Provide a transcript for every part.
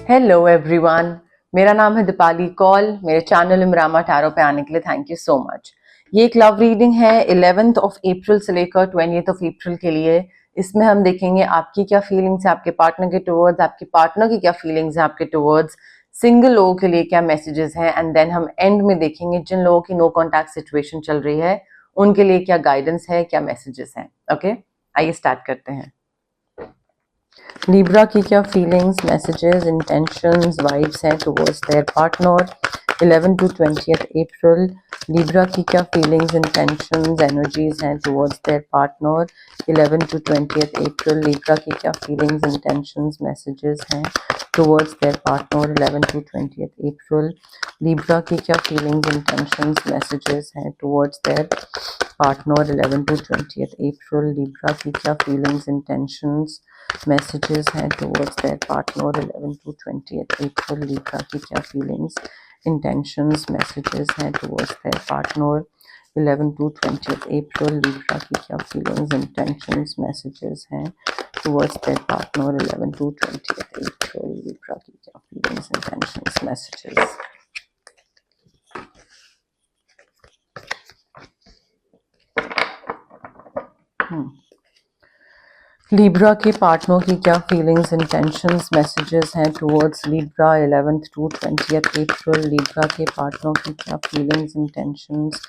Hello everyone, मेरा नाम है दीपाली कौल। मेरे चैनल इमरामा टैरो पे आने के लिए थैंक यू सो मच। ये एक लव रीडिंग है 11th ऑफ अप्रैल से लेकर 20th ऑफ अप्रैल के लिए। इसमें हम देखेंगे आपकी क्या फीलिंग्स है आपके पार्टनर के टुवर्ड्स, आपके पार्टनर की क्या फीलिंग्स है आपके टुवर्ड्स, सिंगल लोगों के लिए क्या मैसेजेस हैं, एंड देन हम एंड में देखेंगे जिन लोगों की नो कॉन्टैक्ट सिचुएशन चल रही है उनके लिए क्या गाइडेंस है, क्या मैसेजेस हैं। ओके, आइए स्टार्ट करते हैं। लिब्रा की क्या फीलिंग्स, मैसेजेस, इंटेंशंस, वाइब्स हैं towards their partner 11 to 20th April. Libra की क्या फीलिंग्स, इंटेंशंस, एनर्जीज हैं towards their partner 11 to 20th April. Libra की क्या फीलिंग्स, इंटेंशंस, मैसेजेस हैं towards their partner 11 to 20th April. Libra की क्या feelings, intentions, messages हैं towards their partner 11 to 20th April. Libra की क्या फीलिंग्स, इंटेंशंस, मैसेजेस हैं towards their partner 11 to 20th April. Libra की क्या फीलिंग्स, इंटेंशंस, मैसेजेस हैं towards their partner 11 to 20th April. Libra की क्या फीलिंग्स, इंटेंशंस, मैसेजेस हैं towards their partner 11 to 20th April. Libra की क्या फीलिंग्स, इंटेंशंस, मैसेजेस। लिब्रा के partner की क्या फीलिंग्स, इंटेंशंस, मैसेजेस हैं towards Libra 11th to 20th April. Libra के पार्टनर की क्या फीलिंग्स, इंटेंशंस,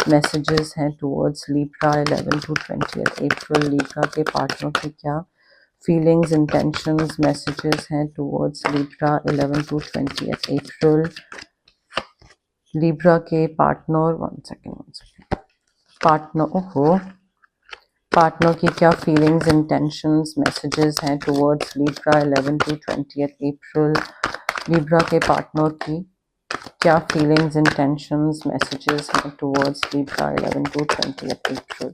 मैसेजेस हैं towards Libra 11th to 20th April. Libra के पार्टनर की क्या फीलिंग्स, इंटेंशंस, मैसेजेस हैं towards Libra 11th to 20th April. Libra के पार्टनर पार्टनर की क्या फीलिंग्स, इंटेंशंस, मैसेजेस हैं towards Libra 11 to 20th April. Libra के पार्टनर की क्या फीलिंग्स, इंटेंशंस, मैसेजेस हैं towards Libra 11 to 20th April.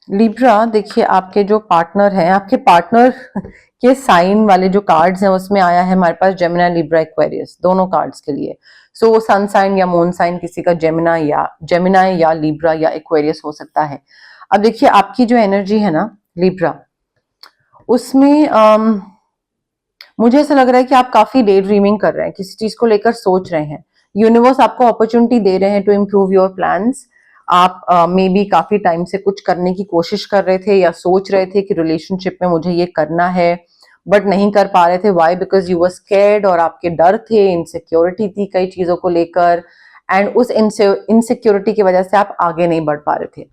Libra, देखिए आपके जो पार्टनर हैं, आपके पार्टनर के साइन वाले जो कार्ड्स हैं उसमें आया है हमारे पास जेमिनी, लिब्रा, एक्वेरियस, दोनों कार्ड्स के लिए। सो सन साइन या मून साइन किसी का जेमिनी या लिब्रा या एक्वेरियस हो सकता है। अब देखिए आपकी जो एनर्जी है ना लिब्रा, उसमें मुझे ऐसा लग रहा है कि आप काफी डे ड्रीमिंग कर रहे हैं, किसी चीज को लेकर सोच रहे हैं। यूनिवर्स आपको अपॉर्चुनिटी दे रहे हैं टू इम्प्रूव योर प्लान्स। आप मे बी काफी टाइम से कुछ करने की कोशिश कर रहे थे या सोच रहे थे कि रिलेशनशिप में मुझे ये करना है, बट नहीं कर पा रहे थे। Why? Because you were scared, और आपके डर थे, इनसिक्योरिटी थी कई चीजों को लेकर, एंड उस इनसिक्योरिटी की वजह से आप आगे नहीं बढ़ पा रहे थे।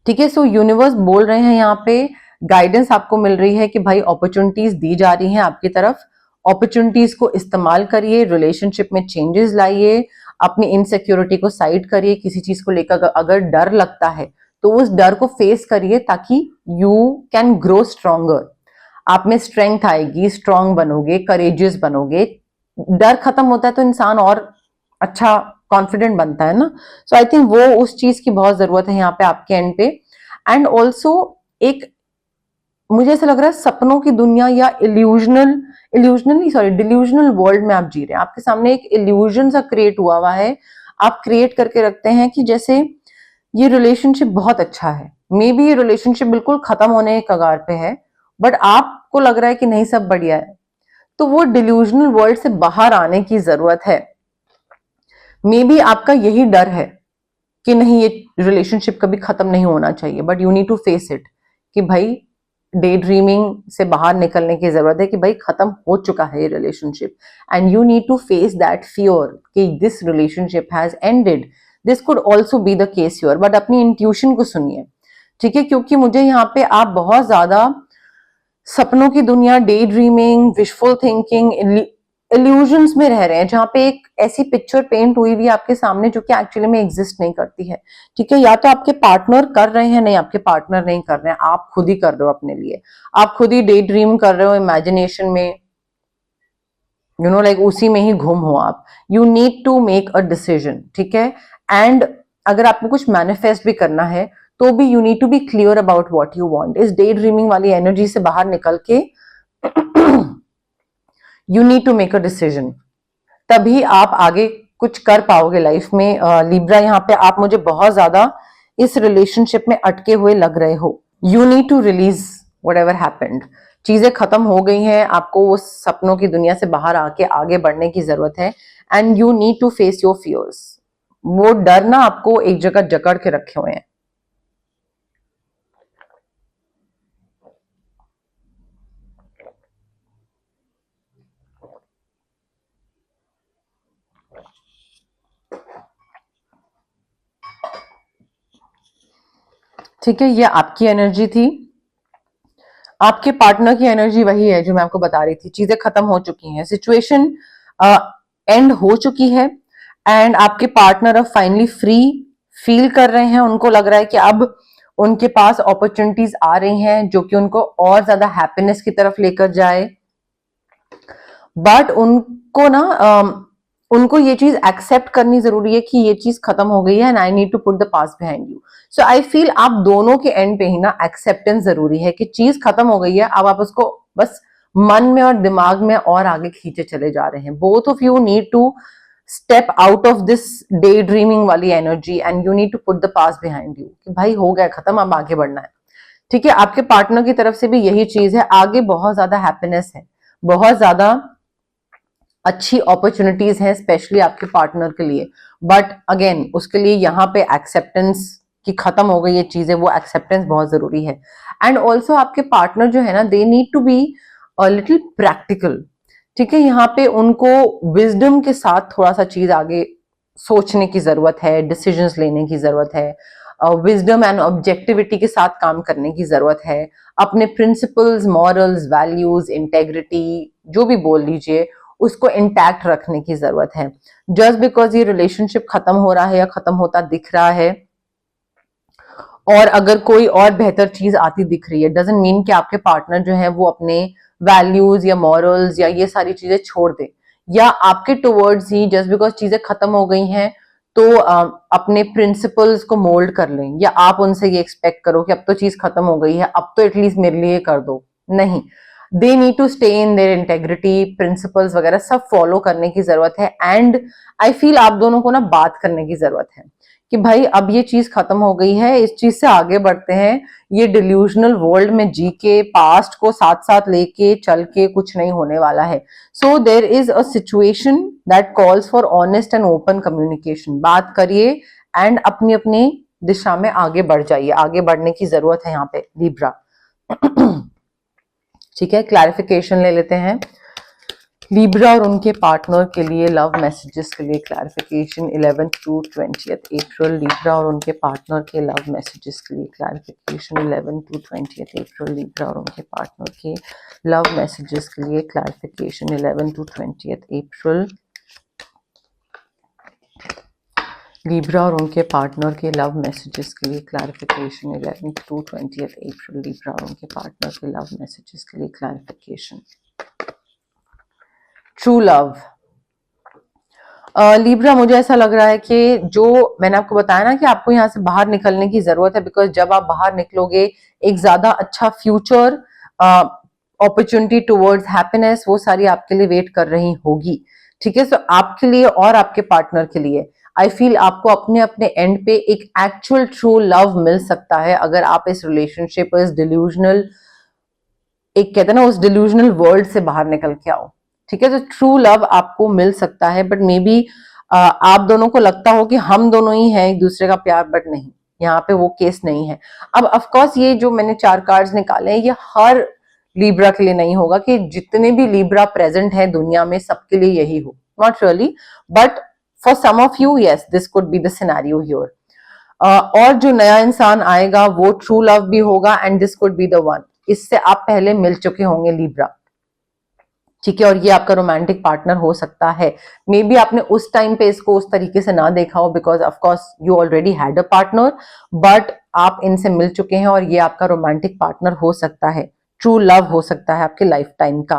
ठीक है, सो यूनिवर्स बोल रहे हैं यहाँ पे, गाइडेंस आपको मिल रही है कि भाई अपॉर्चुनिटीज दी जा रही हैं आपकी तरफ, अपॉर्चुनिटीज को इस्तेमाल करिए, रिलेशनशिप में चेंजेस लाइए, अपनी इनसिक्योरिटी को साइड करिए। किसी चीज को लेकर अगर डर लगता है तो उस डर को फेस करिए ताकि यू कैन ग्रो स्ट्रॉन्गर। आप में स्ट्रेंथ आएगी, स्ट्रांग बनोगे, करेजियस बनोगे। डर खत्म होता है तो इंसान और अच्छा कॉन्फिडेंट बनता है ना। सो आई थिंक वो उस चीज की बहुत जरूरत है यहाँ पे आपके एंड पे। एंड ऑल्सो एक मुझे ऐसा लग रहा है सपनों की दुनिया या डिल्यूजनल वर्ल्ड में आप जी रहे हैं। आपके सामने एक इल्यूजन सा क्रिएट हुआ है, आप क्रिएट करके रखते हैं कि जैसे ये रिलेशनशिप बहुत अच्छा है। मे बी ये रिलेशनशिप बिल्कुल खत्म होने के कगार पे है, बट आपको लग रहा है कि नहीं सब बढ़िया है। तो वो डिल्यूजनल वर्ल्ड से बाहर आने की जरूरत है। मे बी आपका यही डर है कि नहीं ये रिलेशनशिप कभी खत्म नहीं होना चाहिए, but you need to face it कि भाई डे ड्रीमिंग से बाहर निकलने की जरूरत है कि भाई खत्म हो चुका है ये relationship, and you need to face that fear कि this relationship has ended. This could also be the case your, but अपनी इंट्यूशन को सुनिए, ठीक है? क्योंकि मुझे यहाँ पे आप बहुत ज्यादा सपनों की दुनिया, day dreaming, wishful thinking, illusions में रह रहे हैं, जहां पे एक ऐसी पिक्चर पेंट हुई हुई है आपके सामने जो कि एक्चुअली में एग्जिस्ट नहीं करती है। ठीक है, या तो आपके पार्टनर कर रहे हैं, नहीं आपके पार्टनर नहीं कर रहे हैं, आप खुद ही कर रहे हो अपने लिए। आप खुद ही डे ड्रीम कर रहे हो इमेजिनेशन में, यू नो लाइक उसी में ही गुम हो आप। You need to make a decision, ठीक है? एंड अगर आपको कुछ मैनिफेस्ट भी करना है तो भी you need to be clear about what you want. इस डे ड्रीमिंग वाली एनर्जी से बाहर निकल के you need to make a decision, तभी आप आगे कुछ कर पाओगे लाइफ में। लिब्रा, यहाँ पे आप मुझे बहुत ज्यादा इस रिलेशनशिप में अटके हुए लग रहे हो। You need to release whatever happened. चीजें खत्म हो गई हैं, आपको उस सपनों की दुनिया से बाहर आके आगे बढ़ने की जरूरत है। And you need to face your fears. वो डर ना आपको एक जगह जकड़ के रखे हुए हैं। ठीक है, ये आपकी एनर्जी थी। आपके पार्टनर की एनर्जी वही है जो मैं आपको बता रही थी। चीजें खत्म हो चुकी हैं, सिचुएशन एंड हो चुकी है, एंड आपके पार्टनर अब फाइनली फ्री फील कर रहे हैं। उनको लग रहा है कि अब उनके पास अपॉर्चुनिटीज आ रही हैं जो कि उनको और ज्यादा हैप्पीनेस की तरफ लेकर जाए। बट उनको ना उनको ये चीज एक्सेप्ट करनी जरूरी है कि ये चीज खत्म हो गई है and I need to put the past behind you. So I feel आप दोनों के एंड पे ही ना एक्सेप्टेंस जरूरी है कि चीज खत्म हो गई है, अब आप उसको बस मन में और दिमाग में और आगे खींचे चले जा रहे हैं। Both of you need to step out of this daydreaming वाली energy and you need to put the past behind you कि भाई हो गया खत्म, अब आगे बढ़ना है। ठीक है, आपके पार्टनर की तरफ से भी यही चीज है। आगे बहुत ज्यादा हैप्पीनेस है, बहुत ज्यादा अच्छी अपॉर्चुनिटीज हैं स्पेशली आपके पार्टनर के लिए। बट अगेन उसके लिए यहाँ पे एक्सेप्टेंस की खत्म हो गई ये चीजें, वो एक्सेप्टेंस बहुत जरूरी है। एंड ऑल्सो आपके पार्टनर जो है ना, they need to be a little practical. ठीक है, यहाँ पे उनको विजडम के साथ थोड़ा सा चीज आगे सोचने की जरूरत है, डिसीजंस लेने की जरूरत है, विजडम एंड ऑब्जेक्टिविटी के साथ काम करने की जरूरत है। अपने प्रिंसिपल्स, मॉरल्स, वैल्यूज, इंटेग्रिटी जो भी बोल लीजिए, उसको इंटैक्ट रखने की जरूरत है। जस्ट बिकॉज ये रिलेशनशिप खत्म हो रहा है या खत्म होता दिख रहा है और अगर कोई और बेहतर चीज आती दिख रही है, डजंट मीन कि आपके पार्टनर जो है वो अपने वैल्यूज या मॉरल्स या ये सारी चीजें छोड़ दे, या आपके टुवर्ड्स ही जस्ट बिकॉज चीजें खत्म हो गई हैं तो अपने प्रिंसिपल्स को मोल्ड कर लें, या आप उनसे ये एक्सपेक्ट करो कि अब तो चीज खत्म हो गई है, अब तो एटलीस्ट मेरे लिए कर दो। नहीं, they need to stay in their integrity, principles वगैरह सब फॉलो करने की जरूरत है। एंड आई फील आप दोनों को ना बात करने की जरूरत है कि भाई अब ये चीज खत्म हो गई है, इस चीज से आगे बढ़ते हैं। ये डिल्यूजनल वर्ल्ड में जी के पास्ट को साथ साथ लेके चल के कुछ नहीं होने वाला है। So there is a situation that calls for honest and open communication. बात करिए एंड अपनी अपनी दिशा में आगे बढ़ जाइए। आगे बढ़ने की जरूरत है यहाँ पे लिब्रा। ठीक है, क्लैरिफिकेशन ले लेते हैं लिब्रा और उनके पार्टनर के लिए लव मैसेजेस के लिए। Clarification 11th to 20th April, Libra और उनके पार्टनर के लव मैसेजेस के लिए। Clarification 11th to 20th April, Libra और उनके पार्टनर के लव मैसेजेस के लिए। Clarification 11th to 20th April, Libra और उनके पार्टनर के लव मैसेजेस के लिए। Clarification 11th to 20th April, Libra और उनके पार्टनर के लव मैसेजेस के लिए। Clarification true love. लिब्रा, मुझे ऐसा लग रहा है कि जो मैंने आपको बताया ना कि आपको यहाँ से बाहर निकलने की जरूरत है, बिकॉज जब आप बाहर निकलोगे एक ज्यादा अच्छा फ्यूचर, अपॉर्चुनिटी टुवर्ड्स हैप्पीनेस, वो सारी आपके लिए वेट कर रही होगी। ठीक है, सो आपके लिए और आपके पार्टनर के लिए आई फील आपको अपने अपने एंड पे एक एक्चुअल ट्रू लव मिल सकता है अगर आप इस रिलेशनशिप, इस डिल्यूजनल, एक कहते हैं ना उस डिल्यूजनल वर्ल्ड से बाहर निकल के आओ। ठीक है, तो ट्रू लव आपको मिल सकता है, बट मे बी आप दोनों को लगता हो कि हम दोनों ही हैं एक दूसरे का प्यार, बट नहीं, यहाँ पे वो केस नहीं है। अब ऑफ कोर्स ये जो मैंने 4 कार्ड्स निकाले हैं ये हर लिब्रा के लिए नहीं होगा कि जितने भी लिब्रा प्रेजेंट है दुनिया में सबके लिए यही हो, not really, but for some of you yes this could be the scenario here. और जो नया इंसान आएगा वो ट्रू लव भी होगा and this could be the one. इससे आप पहले मिल चुके होंगे लिब्रा। ठीक है, और ये आपका रोमांटिक पार्टनर हो सकता है। मे बी आपने उस टाइम पे इसको उस तरीके से ना देखा हो because of course you already had a partner, but आप इनसे मिल चुके हैं और ये आपका रोमांटिक पार्टनर हो सकता है, ट्रू लव हो सकता है आपके लाइफ टाइम का।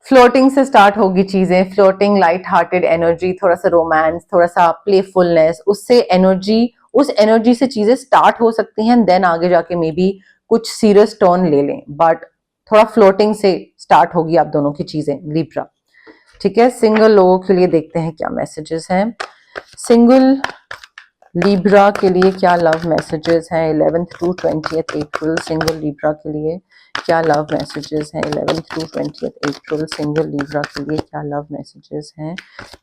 फ्लोटिंग से स्टार्ट होगी चीजें, फ्लोटिंग, लाइट हार्टेड एनर्जी, थोड़ा सा रोमांस, थोड़ा सा प्लेफुलनेस, उससे एनर्जी, उस एनर्जी से चीजें स्टार्ट हो सकती हैं, देन आगे जाके मे बी कुछ सीरियस टर्न ले लें, बट थोड़ा फ्लोटिंग से स्टार्ट होगी आप दोनों की चीजें लिब्रा। ठीक है, सिंगल लोगों के लिए देखते हैं क्या मैसेजेस हैं। सिंगल लिब्रा के लिए क्या लव मैसेजेस हैं 11th to 20th April single Libra के लिए क्या लव मैसेजेस हैं 11th to 20th April single Libra के लिए क्या लव मैसेजेस हैं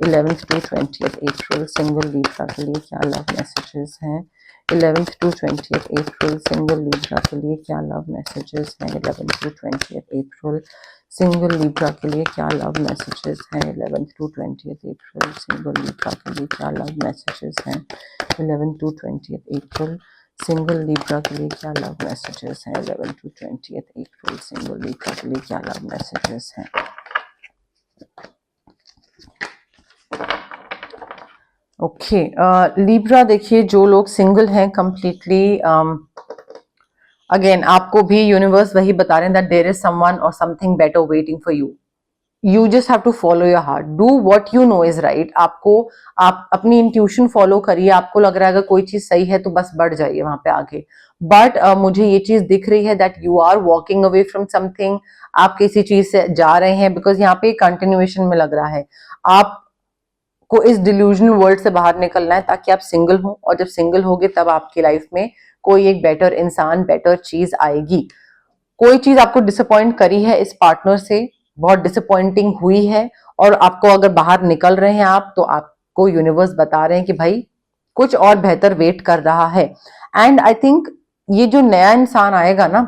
11th to 20th April single Libra के लिए क्या लव मैसेजेस हैं 11th to 20th April single Libra के लिए क्या लव मैसेजेस हैं 11th to 20th April single Libra के लिए क्या लव मैसेजेस हैं 11th to 20th April single Libra के लिए क्या लव मैसेजेस हैं 11th to 20th April single Libra के लिए क्या लव मैसेजेस हैं 11th to 20th April single Libra के लिए क्या लव मैसेजेस हैं। ओके लिब्रा देखिए जो लोग सिंगल हैं कंप्लीटली अगेन आपको भी यूनिवर्स वही बता रहे हैं दैट देयर इज समवन और something better waiting for you. You just have to follow your heart, do what you know is right. आप अपनी इंट्यूशन फॉलो करिए, आपको लग रहा है अगर कोई चीज सही है तो बस बढ़ जाइए वहां पे आगे। बट मुझे ये चीज दिख रही है that you are walking away from something, आप किसी चीज से जा रहे हैं बिकॉज यहाँ पे कंटिन्यूएशन में लग रहा है आपको इस डिल्यूजनल वर्ल्ड से बाहर निकलना है ताकि आप सिंगल हो, और जब सिंगल होगे तब आपकी लाइफ में कोई एक बेटर इंसान बेटर चीज आएगी। कोई चीज आपको डिसअपॉइंट करी है इस पार्टनर से, बहुत डिसअपॉइंटिंग हुई है, और आपको अगर बाहर निकल रहे हैं आप तो आपको यूनिवर्स बता रहे हैं कि भाई कुछ और बेहतर वेट कर रहा है। एंड आई थिंक ये जो नया इंसान आएगा ना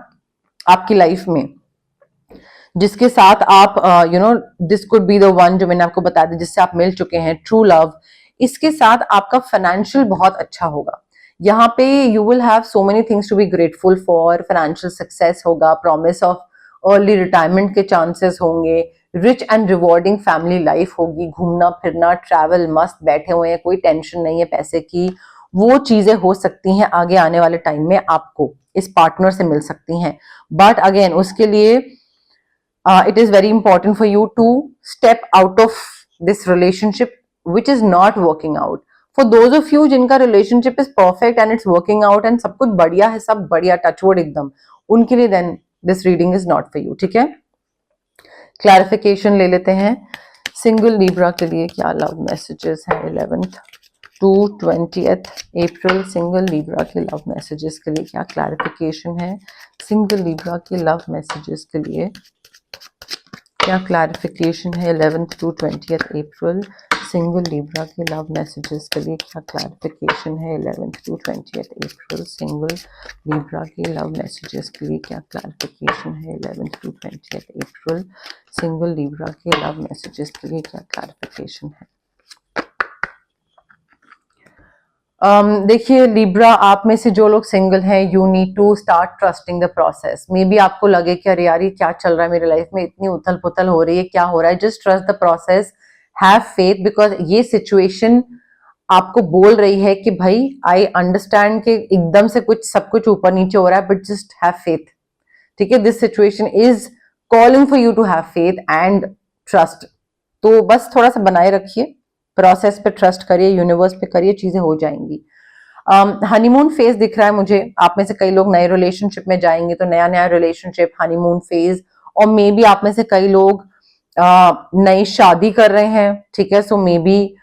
आपकी लाइफ में जिसके साथ आप you know this could be the one जो मैंने आपको बताया था जिससे आप मिल चुके हैं, ट्रू लव, इसके साथ आपका फाइनेंशियल बहुत अच्छा होगा। यहाँ पे you will have so many things to be grateful for, financial success होगा, प्रॉमिस ऑफ अर्ली रिटायरमेंट के चांसेस होंगे, rich and rewarding family life होगी, घूमना फिरना ट्रैवल मस्त, बैठे हुए हैं, कोई टेंशन नहीं है पैसे की, वो चीजें हो सकती हैं आगे आने वाले टाइम में आपको इस पार्टनर से मिल सकती हैं। बट अगेन उसके लिए it is very important for you to step out of this relationship which is not working out. For those of you जिनका relationship is perfect and it's working out and सब कुछ बढ़िया है, सब बढ़िया touchwood एकदम, उनके लिए then this reading is not for you। ठीक है, क्लैरिफिकेशन ले लेते हैं। सिंगल लिब्रा के लिए क्या लव मैसेजेस हैं 11th to 20th April single Libra के लव मैसेजेस के लिए क्या क्लैरिफिकेशन है, सिंगल लिब्रा के लव मैसेजेस के लिए क्या क्लैरिफिकेशन है 11th to 20th April single Libra के लव मैसेजेस के लिए क्या क्लैरिफिकेशन है 11th to 20th April single Libra के लव मैसेजेस के लिए क्या क्लैरिफिकेशन है 11th to 20th April single Libra के लव मैसेजेस के लिए क्या क्लैरिफिकेशन है। देखिए लिब्रा, आप में से जो लोग सिंगल हैं, you need to start trusting the process. Maybe आपको लगे कि अरे यार ये क्या चल रहा है मेरी लाइफ में, इतनी उथल पुथल हो रही है, क्या हो रहा है। Just trust the process, have faith, because ये सिचुएशन आपको बोल रही है कि भाई आई अंडरस्टैंड कि एकदम से कुछ सब कुछ ऊपर नीचे हो रहा है, बट जस्ट हैव फेथ। ठीक है, this situation is calling for you to have faith and trust. तो बस थोड़ा सा बनाए रखिए, प्रोसेस पे ट्रस्ट करिए, यूनिवर्स पे करिए, चीजें हो जाएंगी। हनीमून फेज दिख रहा है मुझे, आप में से कई लोग नए रिलेशनशिप में जाएंगे तो नया नया रिलेशनशिप, हनीमून फेज, और मे बी आप में से कई लोग नई शादी कर रहे हैं। ठीक है, सो मे बी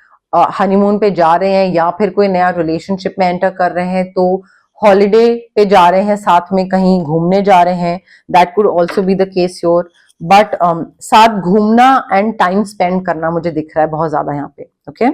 हनीमून पे जा रहे हैं या फिर कोई नया रिलेशनशिप में एंटर कर रहे हैं तो हॉलीडे पे जा रहे हैं, साथ में कहीं घूमने जा रहे हैं, that could also be the case your. But साथ घूमना एंड टाइम स्पेंड करना मुझे दिख रहा है बहुत ज्यादा यहाँ पे। ओके,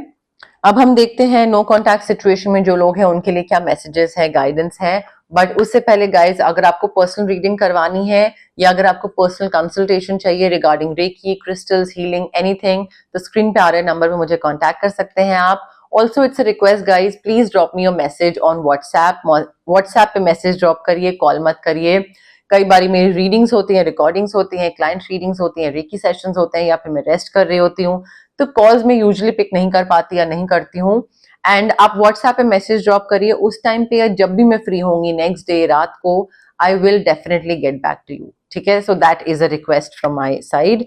अब हम देखते हैं नो कॉन्टैक्ट सिचुएशन में जो लोग हैं उनके लिए क्या मैसेजेस है, गाइडेंस है। बट उससे पहले गाइज, अगर आपको पर्सनल रीडिंग करवानी है या अगर आपको पर्सनल कंसल्टेशन चाहिए regarding reiki, crystals, healing, anything, तो स्क्रीन पे आ रहे नंबर पे मुझे कॉन्टैक्ट कर सकते हैं आप। Also it's a request guys, please drop me your message on WhatsApp पे मैसेज ड्रॉप करिए, कॉल मत करिए। कई बारी मेरी रीडिंग्स होती हैं, रिकॉर्डिंग्स होती हैं, क्लाइंट रीडिंग्स होती हैं, रेकी सेशंस होते हैं, या फिर मैं रेस्ट कर रही होती हूँ, तो कॉल्स में यूजुअली पिक नहीं कर पाती या नहीं करती हूँ। एंड आप व्हाट्सएप पे मैसेज ड्रॉप करिए उस टाइम पे, या जब भी मैं फ्री होंगी नेक्स्ट डे रात को, I will definitely get back to you. ठीक है, so that is a request from my side.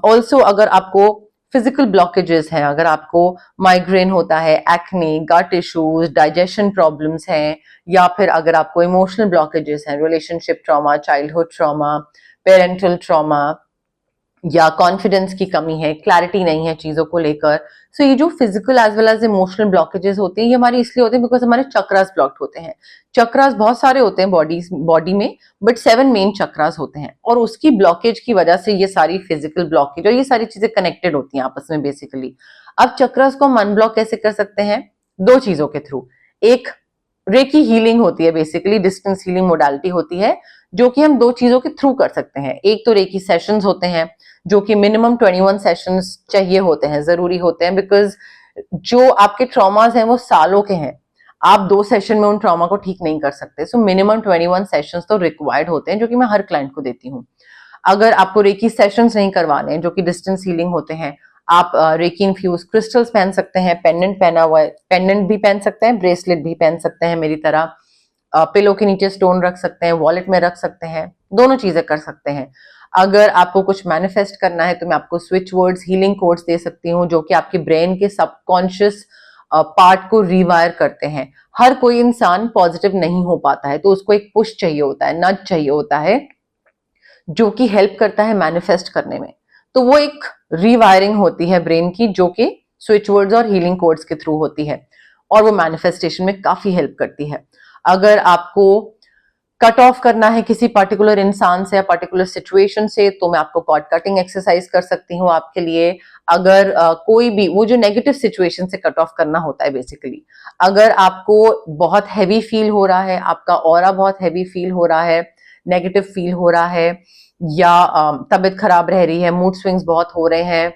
Also अगर आपको फिजिकल ब्लॉकेजेस हैं, अगर आपको माइग्रेन होता है, एक्ने, गट इश्यूज, डाइजेशन प्रॉब्लम्स हैं, या फिर अगर आपको इमोशनल ब्लॉकेजेस हैं, relationship trauma, childhood trauma, parental trauma, या कॉन्फिडेंस की कमी है, क्लैरिटी नहीं है चीजों को लेकर। सो ये जो physical as well as emotional blockages होते हैं, ये हमारे इसलिए होते हैं बिकॉज हमारे चक्रास ब्लॉक्ड होते हैं। चक्रास बहुत सारे होते हैं बॉडी में, बट 7 मेन चक्रास होते हैं, और उसकी ब्लॉकेज की वजह से ये सारी फिजिकल ब्लॉकेज और ये सारी चीजें कनेक्टेड होती हैं आपस में बेसिकली। अब चक्रास को हम अनब्लॉक कैसे कर सकते हैं? 2 चीजों के थ्रू। एक रेकी हीलिंग होती है, बेसिकली डिस्टेंस हीलिंग मोडालिटी होती है, जो कि हम 2 चीजों के थ्रू कर सकते हैं। एक तो रेकी सेशंस होते हैं, जो कि मिनिमम 21 सेशंस चाहिए होते हैं, जरूरी होते हैं, बिकॉज जो आपके ट्रॉमास हैं वो सालों के हैं। आप 2 सेशन में उन ट्रॉमा को ठीक नहीं कर सकते। सो मिनिमम 21 सेशंस तो रिक्वायर्ड होते हैं, जो कि मैं हर क्लाइंट को देती हूँ। अगर आपको रेकी सेशंस नहीं करवाने हैं, जो कि डिस्टेंस हीलिंग होते हैं, आप रेकी इन्फ्यूज क्रिस्टल्स पहन सकते हैं, पेंडेंट पहना हुआ है, पेंडेंट भी पहन सकते हैं, ब्रेसलेट भी पहन सकते हैं मेरी तरह, पिलो के नीचे स्टोन रख सकते हैं, वॉलेट में रख सकते हैं, दोनों चीजें कर सकते हैं। अगर आपको कुछ मैनिफेस्ट करना है तो मैं आपको स्विच वर्ड्स, हीलिंग कोड्स दे सकती हूँ, जो कि आपके ब्रेन के सबकॉन्शियस पार्ट को रिवायर करते हैं। हर कोई इंसान पॉजिटिव नहीं हो पाता है, तो उसको एक पुश चाहिए होता है, नज चाहिए होता है, जो कि हेल्प करता है मैनिफेस्ट करने में। तो वो एक रिवायरिंग होती है ब्रेन की, जो कि स्विच वर्ड्स और हीलिंग कोड्स के थ्रू होती है, और वो मैनिफेस्टेशन में काफी हेल्प करती है। अगर आपको कट ऑफ करना है किसी पर्टिकुलर इंसान से या पर्टिकुलर सिचुएशन से, तो मैं आपको कॉर्ड कटिंग एक्सरसाइज कर सकती हूँ आपके लिए। अगर कोई भी वो जो नेगेटिव सिचुएशन से कट ऑफ करना होता है बेसिकली, अगर आपको बहुत हैवी फील हो रहा है, आपका ऑरा बहुत हैवी फील हो रहा है, नेगेटिव फील हो रहा है, या तबीयत खराब रह रही है, मूड स्विंग्स बहुत हो रहे हैं,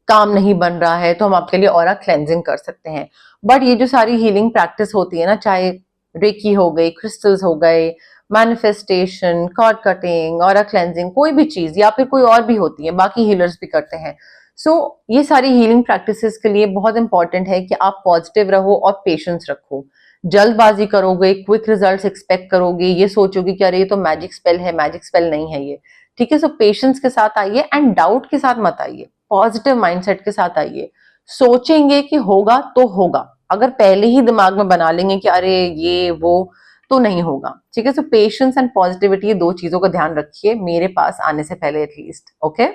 काम नहीं बन रहा है, तो हम आपके लिए ऑरा क्लेंजिंग कर सकते हैं। बट ये जो सारी हीलिंग प्रैक्टिस होती है ना, चाहे रेकी हो गई, क्रिस्टल्स हो गए, manifestation, cord cutting, aura cleansing, कोई भी चीज, या फिर कोई और भी होती है, बाकी हीलर्स भी करते हैं। सो ये सारी हीलिंग प्रैक्टिसेस के लिए बहुत इंपॉर्टेंट है कि आप पॉजिटिव रहो और पेशेंस रखो। जल्दबाजी करोगे, क्विक रिजल्ट्स एक्सपेक्ट करोगे, ये सोचोगे कि अरे ये तो मैजिक स्पेल है, मैजिक स्पेल नहीं है ये, ठीक है। सो पेशेंस के साथ आइए एंड डाउट के साथ मत आइए, पॉजिटिव माइंडसेट के साथ आइए। सोचेंगे कि होगा तो होगा, अगर पहले ही दिमाग में बना लेंगे कि अरे ये वो, तो नहीं होगा, ठीक है। सो पेशेंस एंड पॉजिटिविटी, ये 2 चीजों का ध्यान रखिए मेरे पास आने से पहले एटलीस्ट, ओके।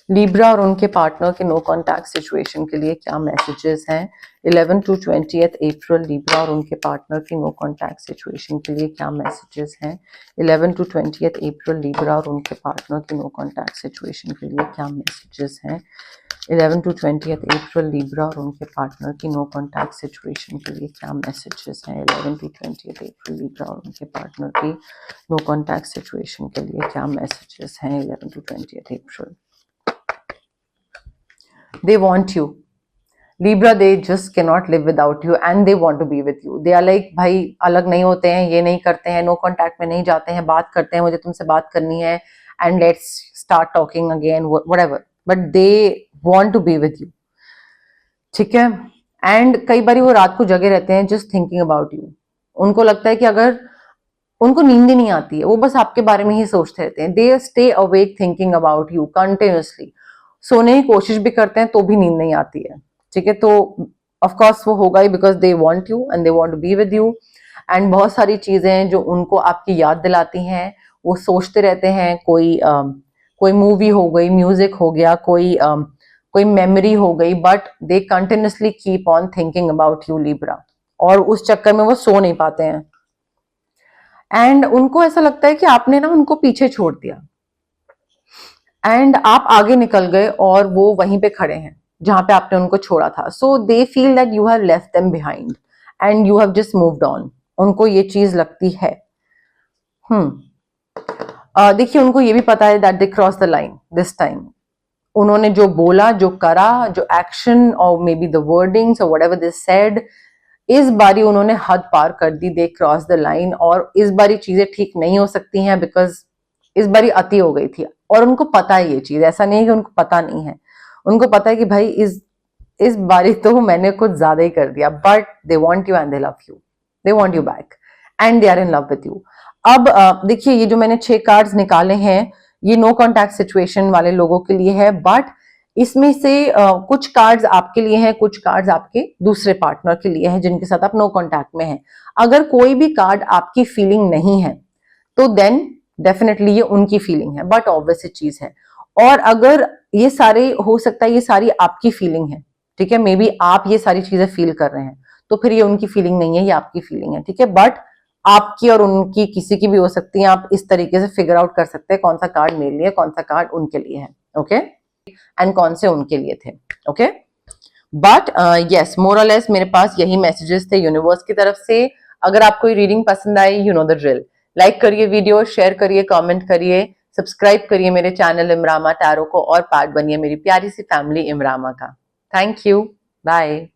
लिब्रा और उनके पार्टनर के नो कॉन्टैक्ट सिचुएशन के लिए क्या मैसेजेस हैं? 11 to 20 अप्रैल लिब्रा और उनके पार्टनर की नो कॉन्टैक्ट सिचुएशन के लिए क्या मैसेजेस हैं? 11 to 20 अप्रैल लिब्रा और उनके पार्टनर की नो कॉन्टैक्ट सिचुएशन के लिए क्या मैसेजेस हैं? 11 to 20 अप्रैल लिब्रा और उनके पार्टनर की नो कॉन्टैक्ट सिचुएशन के लिए क्या मैसेजेस हैं? 11 to 20 अप्रैल लिब्रा और उनके पार्टनर की नो कॉन्टैक्ट सिचुएशन के लिए क्या मैसेजेस हैं? 11 to 20 April. They want you. Libra, they just cannot live without you and they want to be with you. They are like, भाई अलग नहीं होते हैं, ये नहीं करते हैं, नो कॉन्टैक्ट में नहीं जाते हैं, बात करते हैं, मुझे तुमसे बात करनी है and let's start talking again, whatever. But they want to be with you. ठीक है। एंड कई बार वो रात को जगे रहते हैं just thinking about you. उनको लगता है कि अगर उनको नींद ही नहीं आती है, वो बस आपके बारे में ही सोचते रहते हैं। They stay awake thinking about you continuously. सोने की कोशिश भी करते हैं तो भी नींद नहीं आती है, ठीक है। तो ऑफ कोर्स वो होगा ही because they want you and they want to be with you. And बहुत सारी चीजें जो उनको आपकी याद दिलाती हैं, वो सोचते रहते हैं। कोई मूवी हो गई, म्यूजिक हो गया, कोई मेमोरी हो गई, but they continuously keep on thinking about you Libra, और उस चक्कर में वो सो नहीं पाते हैं। एंड उनको ऐसा लगता है कि आपने ना उनको पीछे छोड़ दिया एंड आप आगे निकल गए और वो वहीं पे खड़े हैं जहां पे आपने उनको छोड़ा था। So they feel that you have left them behind and you have just moved on. उनको ये चीज लगती है। देखिए, उनको ये भी पता है that they cross the line this time. उन्होंने जो बोला, जो करा, जो एक्शन और मे बी द वर्डिंग्स और व्हाटएवर दे सेड, इस बारी उन्होंने हद पार कर दी। दे क्रॉस द लाइन, और इस बारी चीजें ठीक नहीं हो सकती हैं बिकॉज इस बारी अति हो गई थी। और उनको पता है ये चीज, ऐसा नहीं है कि उनको पता नहीं है, उनको पता है कि भाई इस बारी तो मैंने कुछ ज्यादा ही कर दिया। But they want you and they love you, they want you back and they are in love with you. अब देखिए, ये जो मैंने 6 कार्ड्स निकाले हैं, ये नो कॉन्टैक्ट सिचुएशन वाले लोगों के लिए है, बट इसमें से कुछ कार्ड्स आपके लिए हैं, कुछ कार्ड्स आपके दूसरे पार्टनर के लिए हैं जिनके साथ आप नो कॉन्टैक्ट में हैं। अगर कोई भी कार्ड आपकी फीलिंग नहीं है तो देन डेफिनेटली ये उनकी फीलिंग है, बट ऑब्वियस चीज है। और अगर ये सारे, हो सकता है ये सारी आपकी फीलिंग है, ठीक है, मे बी आप ये सारी चीजें फील कर रहे हैं, तो फिर ये उनकी फीलिंग नहीं है, ये आपकी फीलिंग है, ठीक है। बट आपकी और उनकी किसी की भी हो सकती है, आप इस तरीके से फिगर आउट कर सकते हैं कौन सा कार्ड मेरे लिए, कौन सा कार्ड उनके लिए है, ओके, एंड कौन से उनके लिए थे, ओके। बट यस, मोर और लेस मेरे पास यही मैसेजेस थे यूनिवर्स की तरफ से। अगर आपको ये रीडिंग पसंद आई, you know the drill, like करिए वीडियो, शेयर करिए, कमेंट करिए, सब्सक्राइब करिए मेरे चैनल इमरामा टैरो को, और पार्ट बनिए मेरी प्यारी सी फैमिली इमरामा का। Thank you, bye.